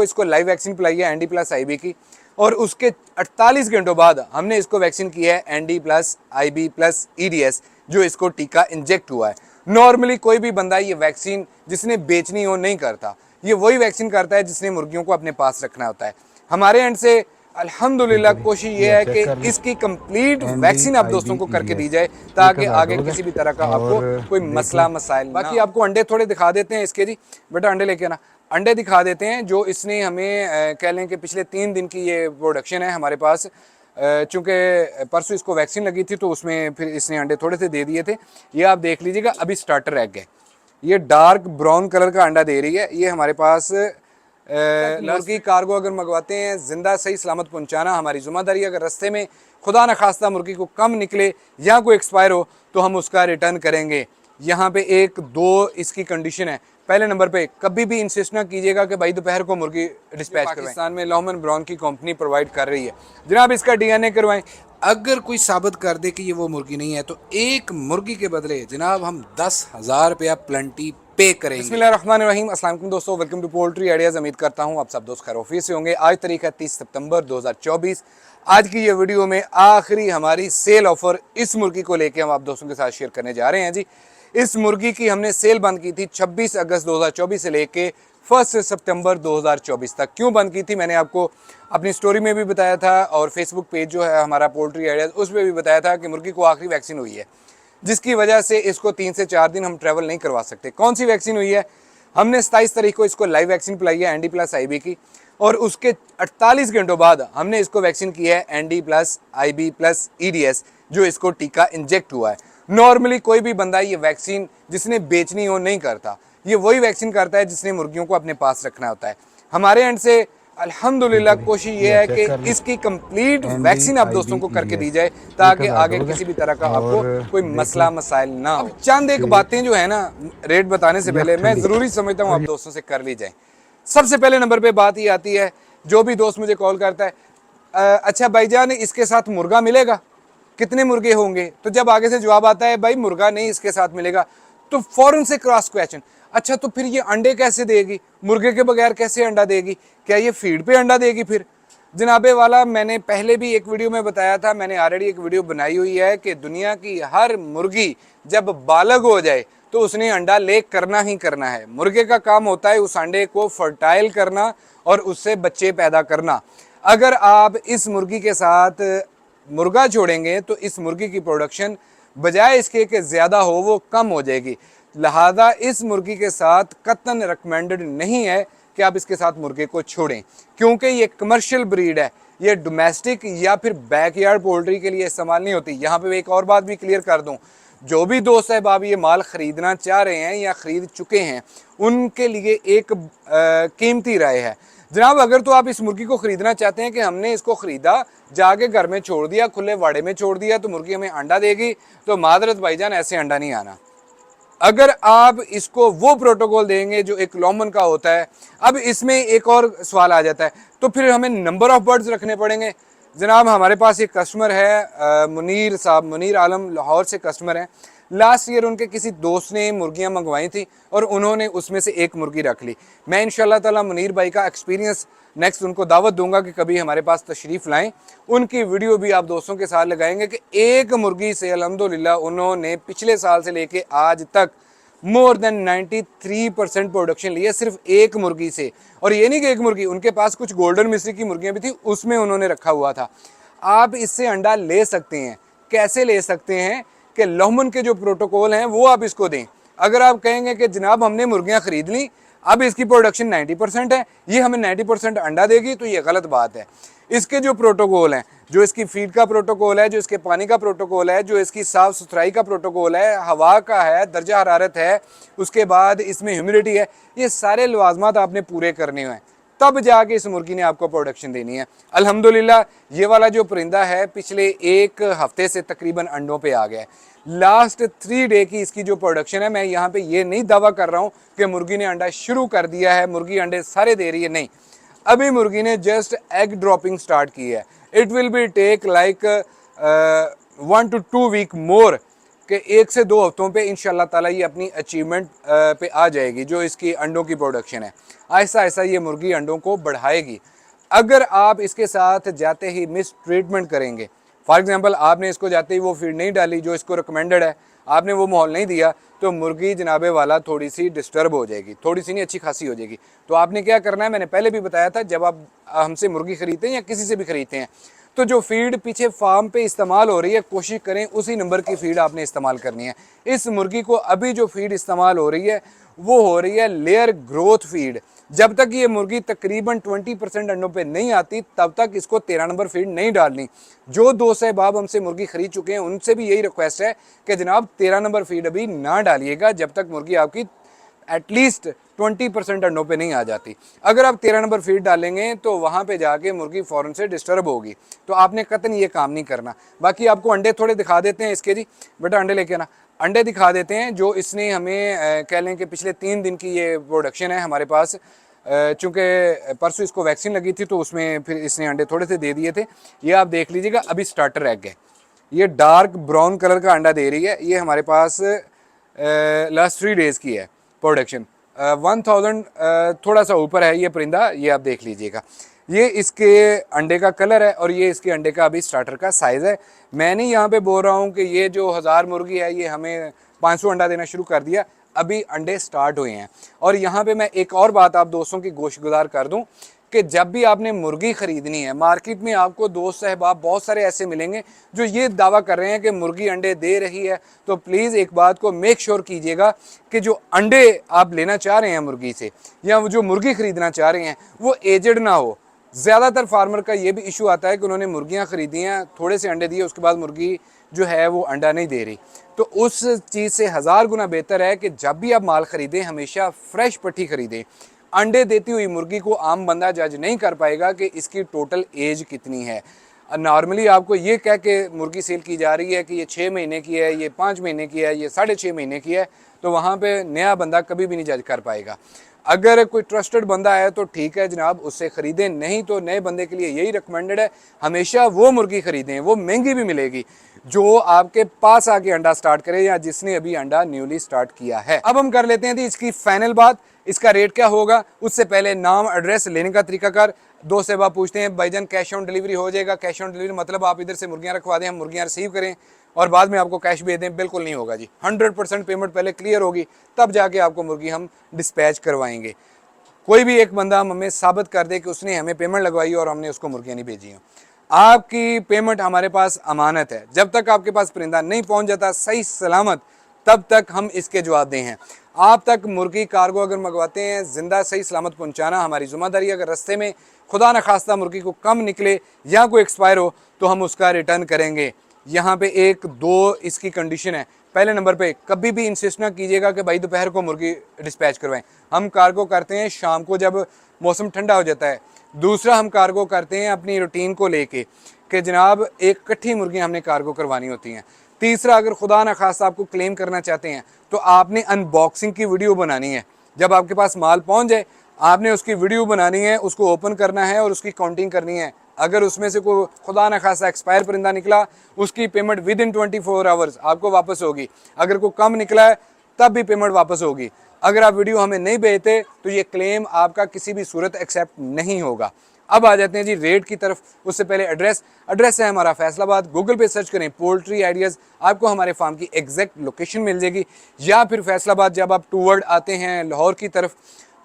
इसको live vaccine पिलाई है एनडी प्लस आईबी की, और उसके 48 घंटों बाद हमने इसको वैक्सीन की है ND plus IB plus EDS, जो इसको टीका इंजेक्ट हुआ है। नॉर्मली कोई भी बंदा ये वैक्सीन जिसने बेचनी हो नहीं करता, ये वही वैक्सीन करता है जिसने मुर्गियों को अपने पास रखना होता है। हमारे एंड से अल्हम्दुलिल्लाह कोशिश ये है कि इसकी कंप्लीट वैक्सीन आप दोस्तों को करके दी जाए, ताकि आगे किसी भी तरह का आपको कोई मसला मसाइल। बाकी आपको अंडे थोड़े दिखा देते हैं इसके जी, बेटा अंडे लेके आना। अंडे दिखा देते हैं जो इसने हमें कह लें कि पिछले 3 दिन की ये प्रोडक्शन है हमारे पास। चूँकि परसों इसको वैक्सीन लगी थी तो उसमें फिर इसने अंडे थोड़े से दे दिए थे। ये आप देख लीजिएगा, अभी स्टार्टर एग है, ये डार्क ब्राउन कलर का अंडा दे रही है। ये हमारे पास मुर्गी कार्गो अगर मंगवाते हैं, जिंदा सही सलामत पहुंचाना हमारी जिम्मेदारी। अगर रास्ते में खुदा न खास्ता मुर्गी को कम निकले या कोई एक्सपायर हो तो हम उसका रिटर्न करेंगे। यहाँ पे 1-2 इसकी कंडीशन है। पहले नंबर पे कभी भी इंसिस्ट ना कीजिएगा कि भाई दोपहर को मुर्गी डिस्पैच करवाएं। पाकिस्तान में लॉहमन ब्राउन की कंपनी प्रोवाइड कर रही है, जनाब इसका डीएनए करवाएं। अगर कोई साबित कर दे कि ये वो मुर्गी नहीं है तो एक मुर्गी के बदले जनाब हम 10,000 रुपया प्लेंटी पे करेंगे। बिस्मिल्लाहिर्रहमानिर्रहीम, अस्सलाम वालेकुम दोस्तों, वेलकम टू पोल्ट्री आइडियाज़। उम्मीद करता हूँ आप सब दोस्त खैर ऑफिस से होंगे। आज तारीख है 30 सितंबर 2024। आज की ये वीडियो में आखिरी हमारी सेल ऑफर इस मुर्गी को लेके हम आप दोस्तों के साथ शेयर करने जा रहे हैं जी। इस मुर्गी की हमने सेल बंद की थी 26 अगस्त 2024 से लेके 1 सितंबर 2024 तक। क्यों बंद की थी मैंने आपको अपनी स्टोरी में भी बताया था, और फेसबुक पेज जो है हमारा पोल्ट्री आइडियाज़ उस पर भी बताया था कि मुर्गी को आखिरी वैक्सीन हुई है, जिसकी वजह से इसको 3 से 4 दिन हम ट्रैवल नहीं करवा सकते। कौन सी वैक्सीन हुई है? हमने 27 तारीख को इसको लाइव वैक्सीन पिलाई है एनडी प्लस आईबी की, और उसके 48 घंटों बाद हमने इसको वैक्सीन की है ND plus IB plus EDS, जो इसको टीका इंजेक्ट हुआ है। नॉर्मली कोई भी बंदा ये वैक्सीन जिसने बेचनी हो नहीं करता, ये वही वैक्सीन करता है जिसने मुर्गियों को अपने पास रखना होता है। हमारे एंड से अल्हम्दुलिल्लाह कोशिश ये है कि इसकी कंप्लीट वैक्सीन आप दोस्तों को करके दी जाए, ताकि आगे किसी भी तरह का आपको कोई मसला मसाइल ना हो। चंद एक बातें जो है ना, रेट बताने से पहले मैं ज़रूरी समझता हूँ आप दोस्तों से कर ली जाए। सबसे पहले नंबर पे बात ये आती है, जो भी दोस्त मुझे कॉल करता है, अच्छा भाईजान इसके साथ मुर्गा मिलेगा, कितने मुर्गे होंगे? तो जब आगे से जवाब आता है भाई मुर्गा नहीं इसके साथ मिलेगा, तो फौरन से क्रॉस क्वेश्चन, अच्छा तो फिर ये अंडे कैसे देगी? मुर्गे के बगैर कैसे अंडा देगी? क्या ये फीड पे अंडा देगी? फिर जनाबे वाला, मैंने पहले भी एक वीडियो में बताया था, मैंने ऑलरेडी एक वीडियो बनाई हुई है कि दुनिया की हर मुर्गी जब बालग हो जाए तो उसने अंडा ले करना ही करना है। मुर्गे का काम होता है उस अंडे को फर्टाइल करना और उससे बच्चे पैदा करना। अगर आप इस मुर्गी के साथ मुर्गा छोड़ेंगे तो इस मुर्गी की प्रोडक्शन बजाय इसके कि ज़्यादा हो वो कम हो जाएगी। लिहाजा इस मुर्गी के साथ कतन रिकमेंडेड नहीं है कि आप इसके साथ मुर्गे को छोड़ें, क्योंकि ये कमर्शियल ब्रीड है, ये डोमेस्टिक या फिर बैकयार्ड पोल्ट्री के लिए इस्तेमाल नहीं होती। यहाँ पे एक और बात भी क्लियर कर दूँ, जो भी दोस्त साहब आप ये माल ख़रीदना चाह रहे हैं या ख़रीद चुके हैं, उनके लिए एक कीमती राय है जनाब। अगर तो आप इस मुर्गी को ख़रीदना चाहते हैं कि हमने इसको ख़रीदा, जाके घर में छोड़ दिया, खुले वाड़े में छोड़ दिया तो मुर्गी हमें अंडा देगी, तो मादरत भाईजान ऐसे अंडा नहीं आना। अगर आप इसको वो प्रोटोकॉल देंगे जो एक लॉमन का होता है, अब इसमें एक और सवाल आ जाता है, तो फिर हमें नंबर ऑफ बर्ड्स रखने पड़ेंगे। जनाब हमारे पास एक कस्टमर है, मुनीर साहब, मुनीर आलम, लाहौर से कस्टमर हैं। लास्ट ईयर उनके किसी दोस्त ने मुर्गियां मंगवाई थी और उन्होंने उसमें से एक मुर्गी रख ली। मैं इंशाल्लाह ताला मुनीर भाई का एक्सपीरियंस नेक्स्ट उनको दावत दूंगा कि कभी हमारे पास तशरीफ़ लाएं, उनकी वीडियो भी आप दोस्तों के साथ लगाएंगे कि एक मुर्गी से अल्हम्दुलिल्लाह उन्होंने पिछले साल से लेके आज तक मोर देन 93% प्रोडक्शन लिया सिर्फ एक मुर्गी से। और ये नहीं कि एक मुर्गी, उनके पास कुछ गोल्डन मिस्री की मुर्गियाँ भी थी, उसमें उन्होंने रखा हुआ था। आप इससे अंडा ले सकते हैं। कैसे ले सकते हैं कि लॉहमन के जो प्रोटोकॉल हैं वो आप इसको दें। अगर आप कहेंगे कि जनाब हमने मुर्गियाँ ख़रीद ली, अब इसकी प्रोडक्शन 90% है, ये हमें 90% अंडा देगी, तो ये गलत बात है। इसके जो प्रोटोकॉल हैं, जो इसकी फीड का प्रोटोकॉल है, जो इसके पानी का प्रोटोकॉल है, जो इसकी साफ़ सुथराई का प्रोटोकॉल है, हवा का है, दर्जा हरारत है, उसके बाद इसमें ह्यूमिडिटी है, ये सारे लवाजमात आपने पूरे करने हैं, तब जाके इस मुर्गी ने आपको प्रोडक्शन देनी है। अल्हम्दुलिल्लाह ये वाला जो परिंदा है पिछले एक हफ्ते से तकरीबन अंडों पे आ गया है। लास्ट 3 डे की इसकी जो प्रोडक्शन है, मैं यहाँ पे ये नहीं दावा कर रहा हूँ कि मुर्गी ने अंडा शुरू कर दिया है, मुर्गी अंडे सारे दे रही है, नहीं, अभी मुर्गी ने जस्ट एग ड्रॉपिंग स्टार्ट की है। It will be take like 1 to 2 week more कि 1 से 2 हफ्तों पे इंशाल्लाह ताला ये अपनी अचीवमेंट पे आ जाएगी। जो इसकी अंडों की प्रोडक्शन है, आहिस्ता आहिस्ता ये मुर्गी अंडों को बढ़ाएगी। अगर आप इसके साथ जाते ही मिस ट्रीटमेंट करेंगे, फॉर एग्जांपल आपने इसको जाते ही वो फीड नहीं डाली जो इसको रिकमेंडेड है, आपने वो माहौल नहीं दिया, तो मुर्गी जनाबे वाला थोड़ी सी डिस्टर्ब हो जाएगी, थोड़ी सी नहीं अच्छी खासी हो जाएगी। तो आपने क्या करना है, मैंने पहले भी बताया था, जब आप हमसे मुर्गी खरीदते हैं या किसी से भी खरीदते हैं, तो जो फीड पीछे फार्म पे इस्तेमाल हो रही है, कोशिश करें उसी नंबर की फीड आपने इस्तेमाल करनी है। इस मुर्गी को अभी जो फीड इस्तेमाल हो रही है वो हो रही है लेयर ग्रोथ फीड। जब तक ये मुर्गी तकरीबन 20% अंडों पे नहीं आती तब तक इसको 13 नंबर फीड नहीं डालनी। जो दोस्त साहब हमसे मुर्गी खरीद चुके हैं उनसे भी यही रिक्वेस्ट है कि जनाब 13 नंबर फीड अभी ना डालिएगा जब तक मुर्गी आपकी एटलीस्ट 20% अंडों पे नहीं आ जाती। अगर आप 13 नंबर फीड डालेंगे तो वहाँ पे जाके मुर्गी फ़ौरन से डिस्टर्ब होगी, तो आपने कतई ये काम नहीं करना। बाकी आपको अंडे थोड़े दिखा देते हैं इसके जी, बेटा अंडे लेके आना, अंडे दिखा देते हैं जो इसने हमें कह लें कि पिछले 3 दिन की ये प्रोडक्शन है हमारे पास। चूँकि परसों इसको वैक्सीन लगी थी तो उसमें फिर इसने अंडे थोड़े से दे दिए थे। ये आप देख लीजिएगा, अभी स्टार्टर एग है, ये डार्क ब्राउन कलर का अंडा दे रही है। ये हमारे पास लास्ट 3 डेज़ की है प्रोडक्शन। 1000 थोड़ा सा ऊपर है ये परिंदा, ये आप देख लीजिएगा। ये इसके अंडे का कलर है और ये इसके अंडे का अभी स्टार्टर का साइज़ है। मैं नहीं यहाँ पे बोल रहा हूँ कि ये जो 1000 मुर्गी है ये हमें 500 अंडा देना शुरू कर दिया, अभी अंडे स्टार्ट हुए हैं। और यहाँ पे मैं एक और बात आप दोस्तों की गोशगुजार कर दूँ कि जब भी आपने मुर्गी ख़रीदनी है, मार्केट में आपको दोस्त साहबाब बहुत सारे ऐसे मिलेंगे जो ये दावा कर रहे हैं कि मुर्गी अंडे दे रही है। तो प्लीज़ एक बात को मेक श्योर कीजिएगा कि जो अंडे आप लेना चाह रहे हैं मुर्गी से या जो मुर्गी ख़रीदना चाह रहे हैं वो एजड ना हो। ज़्यादातर फार्मर का ये भी इशू आता है कि उन्होंने मुर्गियाँ ख़रीदी हैं, थोड़े से अंडे दिए, उसके बाद मुर्गी जो है वो अंडा नहीं दे रही। तो उस चीज़ से 1000 गुना बेहतर है कि जब भी आप माल ख़रीदें हमेशा फ्रेश पट्टी ख़रीदें। अंडे देती हुई मुर्गी को आम बंदा जज नहीं कर पाएगा कि इसकी टोटल एज कितनी है। नॉर्मली आपको ये कह के मुर्गी सेल की जा रही है कि ये 6 महीने की है, ये 5 महीने की है, ये 6.5 महीने की है, तो वहाँ पे नया बंदा कभी भी नहीं जज कर पाएगा। अगर कोई ट्रस्टेड बंदा है तो ठीक है जनाब, उससे ख़रीदें, नहीं तो नए बंदे के लिए यही रिकमेंडेड है हमेशा वो मुर्गी ख़रीदें, वो महंगी भी मिलेगी, जो आपके पास आके अंडा स्टार्ट करे या जिसने अभी अंडा न्यूली स्टार्ट किया है। अब हम कर लेते हैं थी इसकी फाइनल बात, इसका रेट क्या होगा। उससे पहले नाम, एड्रेस, लेने का तरीकाकार। दो से आप पूछते हैं भाईजान कैश ऑन डिलीवरी हो जाएगा? कैश ऑन डिलीवरी मतलब आप इधर से मुर्गियाँ रखवा दें, हम मुर्गियाँ रिसीव करें और बाद में आपको कैश भेज दें? बिल्कुल नहीं होगा जी। 100% पेमेंट पहले क्लियर होगी तब जाके आपको मुर्गी हम डिस्पैच करवाएंगे। कोई भी एक बंदा हमें साबित कर दे कि उसने हमें पेमेंट लगवाई और हमने उसको मुर्गियाँ नहीं भेजी हैं। आपकी पेमेंट हमारे पास अमानत है, जब तक आपके पास परिंदा नहीं पहुंच जाता सही सलामत तब तक हम इसके जवाबदेह हैं। आप तक मुर्गी कार्गो अगर मंगवाते हैं जिंदा सही सलामत पहुंचाना हमारी जिम्मेदारी। अगर रास्ते में खुदा न खास्ता मुर्गी को कम निकले या कोई एक्सपायर हो तो हम उसका रिटर्न करेंगे। यहाँ पे 1-2 इसकी कंडीशन है। पहले नंबर पे कभी भी इंसिस्ट ना कीजिएगा कि भाई दोपहर को मुर्गी डिस्पैच करवाएं। हम कार्गो करते हैं शाम को जब मौसम ठंडा हो जाता है। दूसरा, हम कार्गो करते हैं अपनी रूटीन को लेके कि जनाब एक इकट्ठी मुर्गियाँ हमने कार्गो करवानी होती हैं। तीसरा, अगर खुदा न खास्ता आपको क्लेम करना चाहते हैं तो आपने अनबॉक्सिंग की वीडियो बनानी है। जब आपके पास माल पहुंच जाए आपने उसकी वीडियो बनानी है, उसको ओपन करना है और उसकी काउंटिंग करनी है। अगर उसमें से कोई खुदा न खासा एक्सपायर परिंदा निकला उसकी पेमेंट विद इन 24 आवर्स आपको वापस होगी। अगर कोई कम निकला है तब भी पेमेंट वापस होगी। अगर आप वीडियो हमें नहीं भेजते तो ये क्लेम आपका किसी भी सूरत एक्सेप्ट नहीं होगा। अब आ जाते हैं जी रेट की तरफ। उससे पहले एड्रेस है हमारा फैसलाबाद। गूगल पे सर्च करें पोल्ट्री आइडियाज़, आपको हमारे फार्म की एग्जैक्ट लोकेशन मिल जाएगी। या फिर फैसलाबाद जब आप टूवर्ड आते हैं लाहौर की तरफ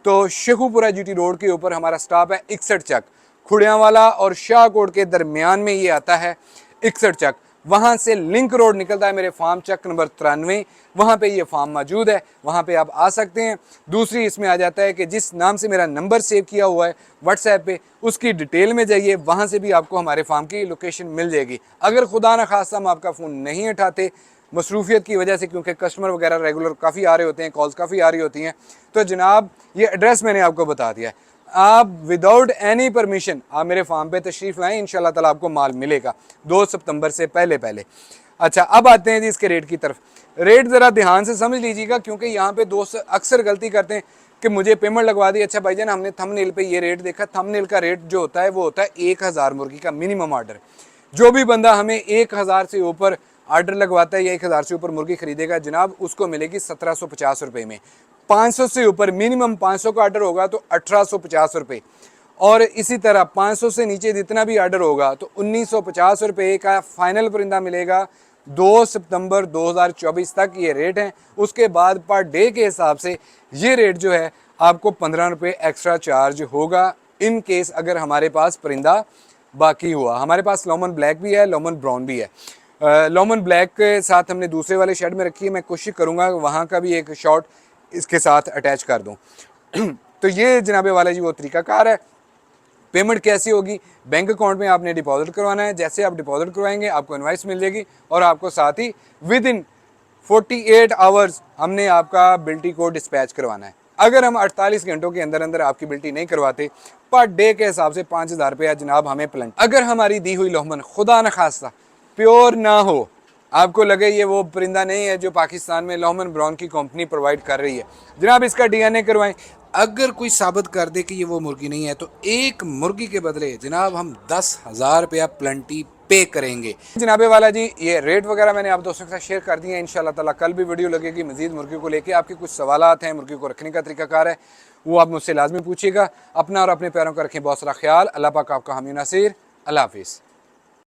तो शेखुपुरा जीटी रोड के ऊपर हमारा स्टॉप है 61 चक। खुड़ियावाला और शाहकोट के दरमियान में ये आता है 61 चक। वहाँ से लिंक रोड निकलता है मेरे फार्म चक नंबर 93, वहाँ पे ये फार्म मौजूद है, वहाँ पे आप आ सकते हैं। दूसरी इसमें आ जाता है कि जिस नाम से मेरा नंबर सेव किया हुआ है व्हाट्सएप पे उसकी डिटेल में जाइए, वहाँ से भी आपको हमारे फार्म की लोकेशन मिल जाएगी। अगर खुदा न खास्ता हम आपका फ़ोन नहीं उठाते मसरूफियत की वजह से, क्योंकि कस्टमर वगैरह रेगुलर काफ़ी आ रहे होते हैं, कॉल्स काफ़ी आ रही होती हैं, तो जनाब ये एड्रेस मैंने आपको बता दिया है। आप विदाउट एनी परमिशन आप मेरे फार्म पे तशरीफ़ लाएँ, इंशाल्लाह ताला आपको माल मिलेगा 2 सितंबर से पहले। अच्छा, अब आते हैं जी इसके रेट की तरफ। रेट ज़रा ध्यान से समझ लीजिएगा क्योंकि यहाँ पे दोस्त अक्सर गलती करते हैं कि मुझे पेमेंट लगवा दी। अच्छा भाईजान हमने थंबनेल पे ये रेट देखा, थंबनेल का रेट जो होता है वो होता है 1000 मुर्गी का मिनिमम ऑर्डर। जो भी बंदा हमें 1000 से ऊपर आर्डर लगवाता है या 1000 से ऊपर मुर्गी खरीदेगा जनाब, उसको मिलेगी 1750 रुपये में। 500 से ऊपर, मिनिमम 500 का ऑर्डर होगा तो 1850 रुपये, और इसी तरह 500 से नीचे जितना भी ऑर्डर होगा तो 1950 रुपये का फाइनल परिंदा मिलेगा। 2 सितंबर 2024 तक ये रेट हैं। उसके बाद पर डे के हिसाब से ये रेट जो है आपको 15 रुपये एक्स्ट्रा चार्ज होगा, इन केस अगर हमारे पास परिंदा बाकी हुआ। हमारे पास लोमन ब्लैक भी है, लोमन ब्राउन भी है। लोमन ब्लैक के साथ हमने दूसरे वाले शेड में रखी है, मैं कोशिश करूँगा वहाँ का भी एक शॉट इसके साथ अटैच कर दूँ। तो ये जनाबे वाला जी वो तरीकाकार है। पेमेंट कैसी होगी? बैंक अकाउंट में आपने डिपॉजिट करवाना है। जैसे आप डिपॉजिट करवाएंगे आपको इनवाइस मिल जाएगी और आपको साथ ही विद इन 48 आवर्स हमने आपका बिल्टी को डिस्पैच करवाना है। अगर हम 48 घंटों के अंदर अंदर आपकी बिल्टी नहीं करवाते, पर डे के हिसाब से 5000 रुपया जनाब हमें प्लंट। अगर हमारी दी हुई लोहमन खुदा न खास्ता प्योर ना हो, आपको लगे ये वो परिंदा नहीं है जो पाकिस्तान में लोहमन ब्राउन की कंपनी प्रोवाइड कर रही है, जनाब इसका डीएनए करवाएं। अगर कोई साबित कर दे कि ये वो मुर्गी नहीं है तो एक मुर्गी के बदले जनाब हम 10,000 रुपया प्लंटी पे करेंगे। जनाबे वाला जी ये रेट वगैरह मैंने आप दोस्तों के साथ शेयर कर दिए हैं। इंशाल्लाह ताला कल भी वीडियो लगेगी मजीद मुर्गी को लेके। आपके कुछ सवालात हैं, मुर्गी को रखने का तरीकाकार है, वो आप मुझसे लाजमी पूछिएगा। अपना और अपने प्यारों का रखें बहुत सारा ख्याल। अल्लाह पाक आपका हामी नासिर। अल्लाह हाफिज़।